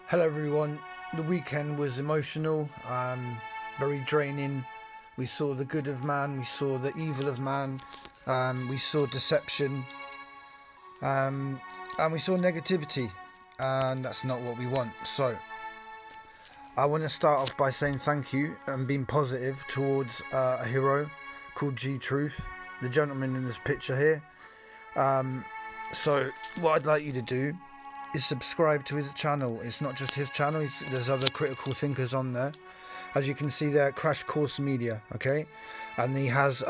Hello everyone. The weekend was emotional, very draining. We saw the good of man, we saw the evil of man, we saw deception, um, and we saw negativity, and that's not what we want. So, I want to start off by saying thank you and being positive towards a hero called G Truth, the gentleman in this picture here. Um, so, what I'd like you to do is subscribe to his channel. It's not just his channel, there's other critical thinkers on there. As you can see there, Crash Course Media, okay? And he has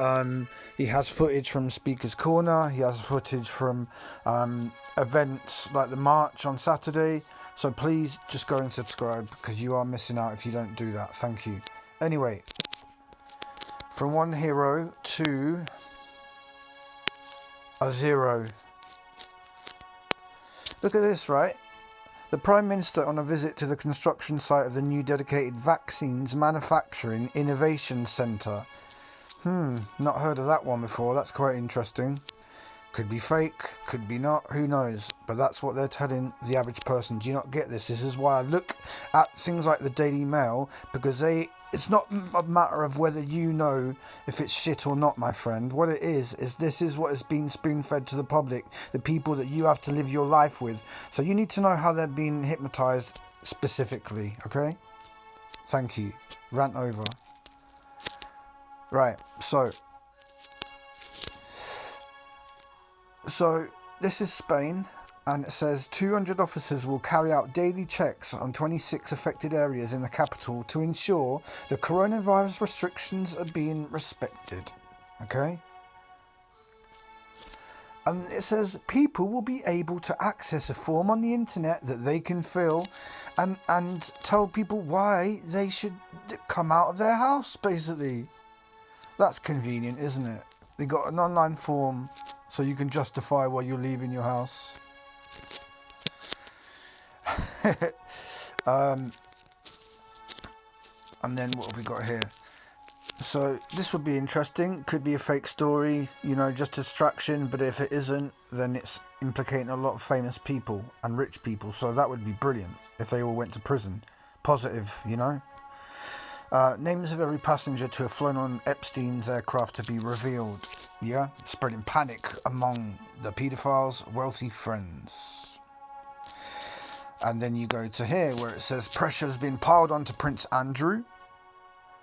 footage from Speaker's Corner, he has footage from events like the march on Saturday. So please just go and subscribe, because you are missing out if you don't do that. Thank you. Anyway, from one hero to a zero. Look at this, right? The Prime Minister on a visit to the construction site of the new dedicated Vaccines Manufacturing Innovation Centre. Not heard of that one before. That's quite interesting. Could be fake, could be not, who knows? But that's what they're telling the average person. Do you not get this? This is why I look at things like the Daily Mail, because it's not a matter of whether you know if it's shit or not, my friend. What it is this is what is being spoon-fed to the public, the people that you have to live your life with. So you need to know how they're being hypnotised specifically, okay? Thank you. Rant over. Right, So this is Spain, and it says 200 officers will carry out daily checks on 26 affected areas in the capital to ensure the coronavirus restrictions are being respected. Okay? And it says people will be able to access a form on the internet that they can fill and tell people why they should come out of their house, basically. That's convenient, isn't it? They got an online form so you can justify why you're leaving your house. And then what have we got here? So this would be interesting. Could be a fake story, just distraction. But if it isn't, then it's implicating a lot of famous people and rich people. So that would be brilliant if they all went to prison. Positive, Names of every passenger to have flown on Epstein's aircraft to be revealed. Yeah? Spreading panic among the paedophiles' wealthy friends. And then you go to here where it says pressure has been piled onto Prince Andrew,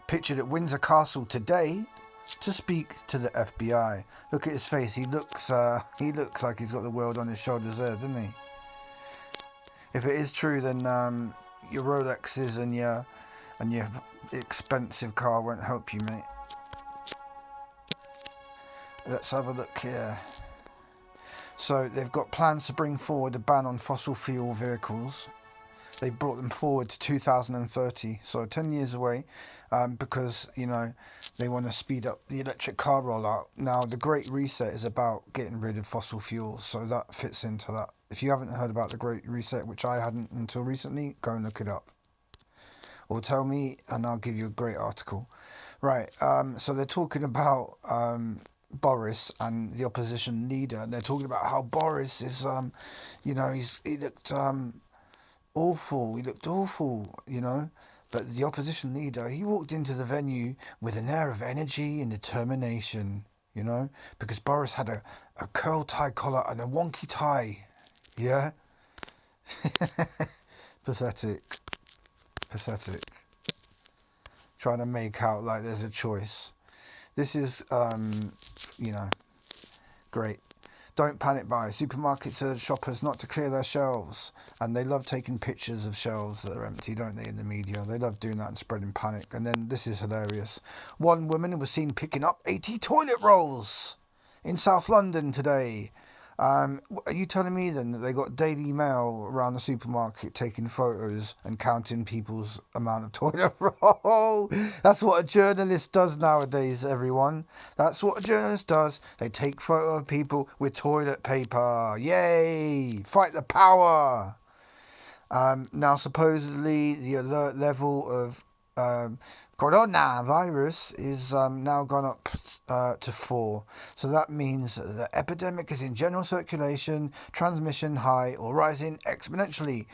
pictured at Windsor Castle today, to speak to the FBI. Look at his face. He looks like he's got the world on his shoulders there, doesn't he? If it is true, then your Rolexes and your expensive car won't help you, mate. Let's have a look here. So they've got plans to bring forward a ban on fossil fuel vehicles. They brought them forward to 2030, so 10 years away, because they want to speed up the electric car rollout. Now the Great Reset is about getting rid of fossil fuels, so that fits into that. If you haven't heard about the Great Reset, which I hadn't until recently, go and look it up. Or tell me and I'll give you a great article. Right, so they're talking about Boris and the opposition leader. And they're talking about how Boris is, he looked awful. He looked awful, But the opposition leader, he walked into the venue with an air of energy and determination, because Boris had a curl tie collar and a wonky tie. Yeah? Pathetic. Trying to make out like there's a choice. This is, great. Don't panic buy. Supermarkets urge shoppers not to clear their shelves. And they love taking pictures of shelves that are empty, don't they, in the media? They love doing that and spreading panic. And then this is hilarious. One woman was seen picking up 80 toilet rolls in South London today. Are you telling me then that they got Daily Mail around the supermarket taking photos and counting people's amount of toilet roll? That's what a journalist does nowadays, everyone. That's what a journalist does. They take photo of people with toilet paper. Yay! Fight the power! Now, supposedly, the alert level of coronavirus is now gone up to 4. So that means that the epidemic is in general circulation, transmission high or rising exponentially.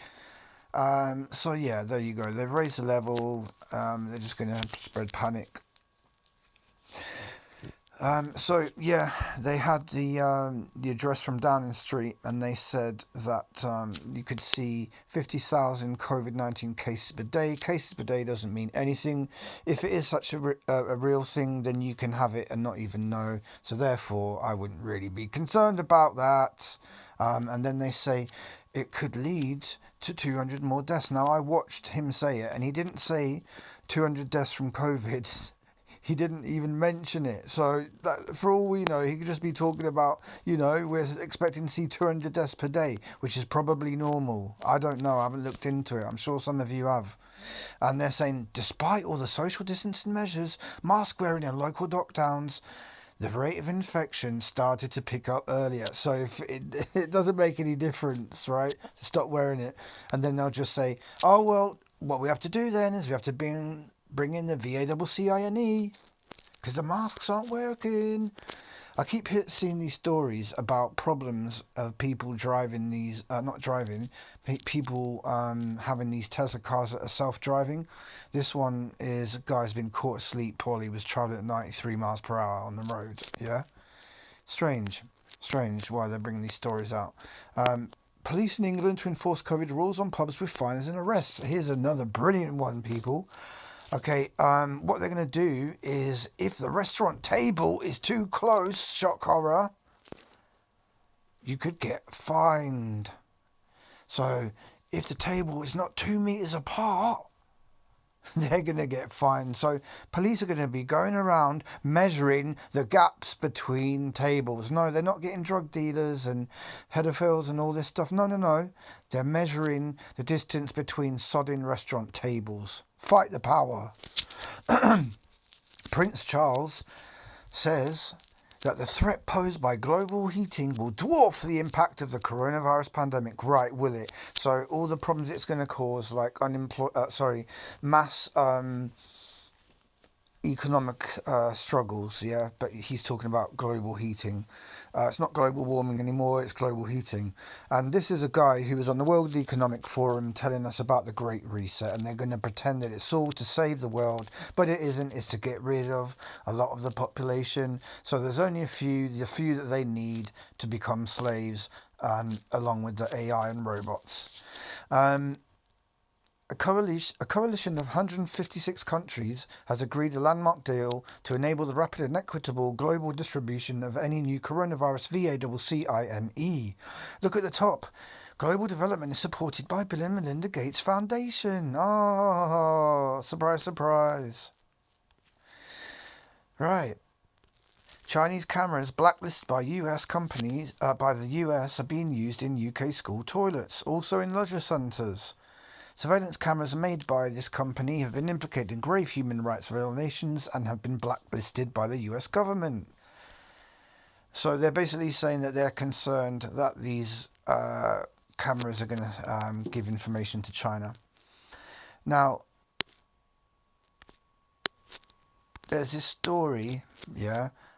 So yeah, there you go. They've raised the level. They're just going to spread panic. So yeah, they had the address from Downing Street, and they said that you could see 50,000 COVID-19 cases per day. Cases per day doesn't mean anything. If it is such a real thing, then you can have it and not even know. So therefore, I wouldn't really be concerned about that. And then they say it could lead to 200 more deaths. Now I watched him say it, and he didn't say 200 deaths from COVID. He didn't even mention it. So, that, for all we know, he could just be talking about, we're expecting to see 200 deaths per day, which is probably normal. I don't know. I haven't looked into it. I'm sure some of you have. And they're saying, despite all the social distancing measures, mask wearing and local lockdowns, the rate of infection started to pick up earlier. So if it doesn't make any difference, right, to stop wearing it. And then they'll just say, oh, well, what we have to do then is we have to bring in the VACCINE because the masks aren't working. I keep seeing these stories about problems of people driving these, not driving, people having these Tesla cars that are self-driving. This one is a guy's been caught asleep while he was traveling at 93 miles per hour on the road. Yeah, strange why they're bringing these stories out. Police in England to enforce COVID rules on pubs with fines and arrests. Here's another brilliant one, people. Okay, what they're going to do is if the restaurant table is too close, shock horror, you could get fined. So if the table is not 2 meters apart, they're going to get fined. So police are going to be going around measuring the gaps between tables. No, they're not getting drug dealers and pedophiles and all this stuff. No. They're measuring the distance between sodding restaurant tables. Fight the power. Prince Charles says that the threat posed by global heating will dwarf the impact of the coronavirus pandemic. Right, will it? So all the problems it's going to cause, like mass economic struggles, yeah, but he's talking about global heating. It's not global warming anymore, it's global heating. And this is a guy who was on the World Economic Forum telling us about the Great Reset, and they're going to pretend that it's all to save the world, but it isn't. It's to get rid of a lot of the population. So there's only the few that they need to become slaves, along with the AI and robots. A coalition of 156 countries has agreed a landmark deal to enable the rapid and equitable global distribution of any new coronavirus VACCINE. Look at the top. Global development is supported by Bill and Melinda Gates Foundation. Oh, surprise, surprise. Right. Chinese cameras blacklisted by US companies by the US are being used in UK school toilets, also in leisure centres. Surveillance cameras made by this company have been implicated in grave human rights violations and have been blacklisted by the US government. So they're basically saying that they're concerned that these cameras are going to give information to China. Now, there's this story,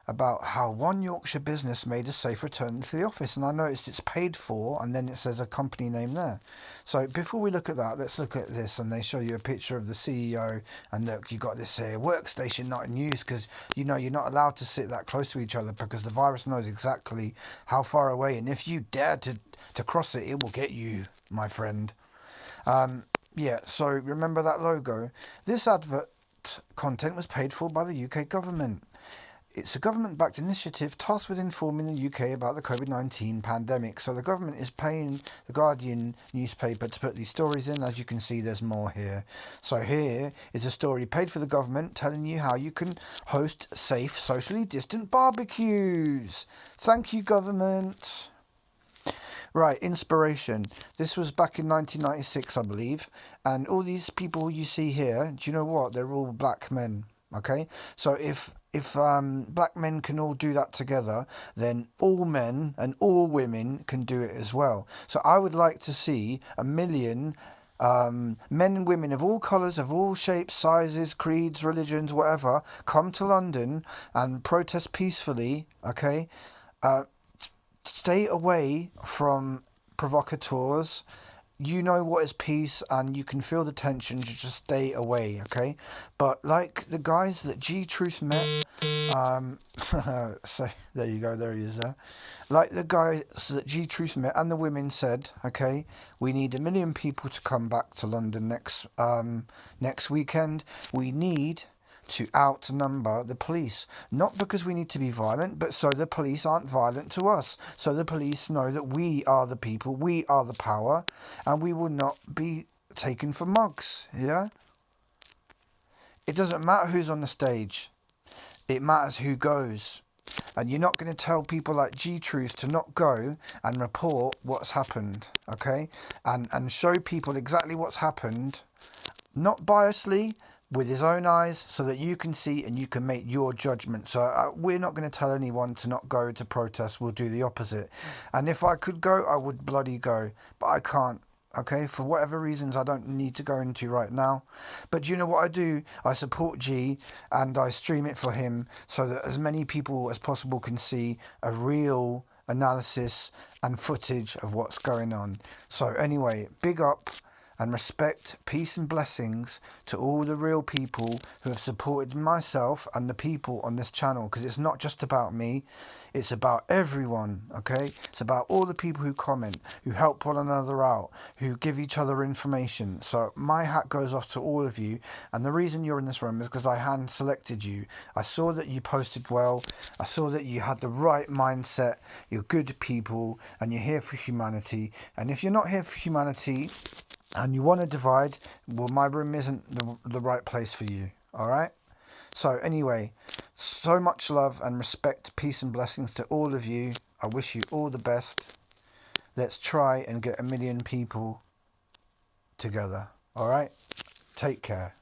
about how one Yorkshire business made a safe return to the office, and I noticed it's paid for, and then it says a company name there. So before we look at that, let's look at this, and they show you a picture of the CEO, and look, you got this here, workstation not in use, because you're not allowed to sit that close to each other, because the virus knows exactly how far away, and if you dare to cross it, it will get you, my friend. So remember that logo. This advert content was paid for by the UK government. It's a government-backed initiative tasked with informing the UK about the COVID-19 pandemic. So the government is paying the Guardian newspaper to put these stories in. As you can see, there's more here. So here is a story paid for the government telling you how you can host safe, socially distant barbecues. Thank you, government. Right, inspiration. This was back in 1996, I believe. And all these people you see here, do you know what? They're all black men. Okay? So if black men can all do that together, then all men and all women can do it as well. So I would like to see 1 million men and women of all colours, of all shapes, sizes, creeds, religions, whatever, come to London and protest peacefully, okay? Stay away from provocateurs you know what is peace, and you can feel the tension to just stay away, okay? But like the guys that G Truth met, so there you go, there he is there. Like the guys that G Truth met and the women said, okay, we need 1 million people to come back to London next weekend. We need to outnumber the police. Not because we need to be violent, but so the police aren't violent to us. So the police know that we are the people, we are the power, and we will not be taken for mugs, yeah? It doesn't matter who's on the stage. It matters who goes. And you're not going to tell people like G Truth to not go and report what's happened, okay? And show people exactly what's happened, not biasly, with his own eyes, so that you can see and you can make your judgment. So we're not going to tell anyone to not go to protest. We'll do the opposite. And if I could go, I would bloody go. But I can't. Okay, for whatever reasons I don't need to go into right now. But do you know what I do? I support G and I stream it for him so that as many people as possible can see a real analysis and footage of what's going on. So anyway, big up and respect, peace and blessings to all the real people who have supported myself and the people on this channel, because it's not just about me, it's about everyone, okay? It's about all the people who comment, who help one another out, who give each other information. So my hat goes off to all of you, and the reason you're in this room is because I hand selected you. I saw that you posted well, I saw that you had the right mindset, you're good people, and you're here for humanity. And if you're not here for humanity, and you want to divide, well, my room isn't the right place for you, alright? So anyway, so much love and respect, peace and blessings to all of you. I wish you all the best. Let's try and get 1 million people together, alright? Take care.